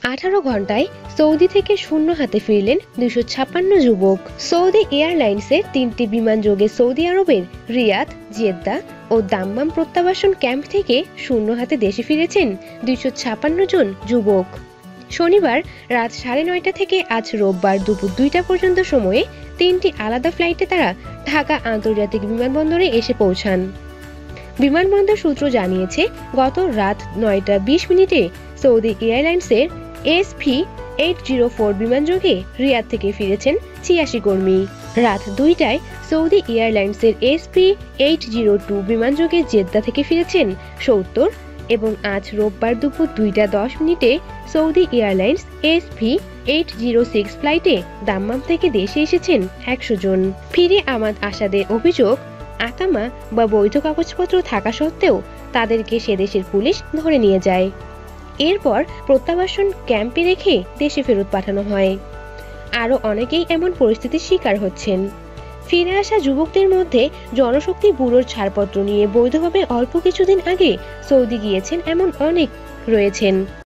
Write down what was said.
18 ঘন্টায় সৌদি থেকে শূন্য হাতে ফিরলেন 256 যুবক। সৌদি এয়ারলাইন্সের 3টি বিমান যোগে সৌদি আরবের রিয়াদ, জেদ্দা ও দাম্মাম প্রত্যাবাসন ক্যাম্প থেকে শূন্য হাতে দেশে ফিরেছেন 256 জন যুবক। শনিবার রাত 9:30 থেকে আজ রোববার দুপুর 2টা পর্যন্ত সময়ে 3টি আলাদা ফ্লাইটে তারা ঢাকা আন্তর্জাতিক বিমানবন্দরে এসে পৌঁছান। বিমানবন্দর সূত্র জানিয়েছে, গত রাত 9:20 সৌদি এয়ারলাইন্সের SP-804 বিমানযোগে রিয়াদ থেকে ফিরেছেন 86 কর্মী। রাত 2টায় সৌদি এয়ারলাইন্সের SP-802 বিমানযোগে জেদ্দা থেকে ফিরেছেন 70 এবং আজ রোববার দুপুর 2:10 সৌদি এয়ারলাইন্স SP-806 ফ্লাইটে দাম্মাম থেকে দেশে এসেছেন 100 জন। ফিরে আমাদ আসাদের অভিযোগ, আকামা বা বৈধ কাগজপত্র থাকা সত্ত্বেও তাদেরকে সে দেশের পুলিশ ধরে নিয়ে যায়। এরপর প্রত্যাবাসন ক্যাম্পে রেখে দেশে ফেরত পাঠানো হয়। আরও অনেকেই এমন পরিস্থিতির শিকার হচ্ছেন। ফিরে আসা যুবকদের মধ্যে জনশক্তি ব্যুরোর ছাড়পত্র নিয়ে বৈধভাবে অল্প কিছুদিন আগে সৌদি গিয়েছেন এমন অনেক রয়েছেন।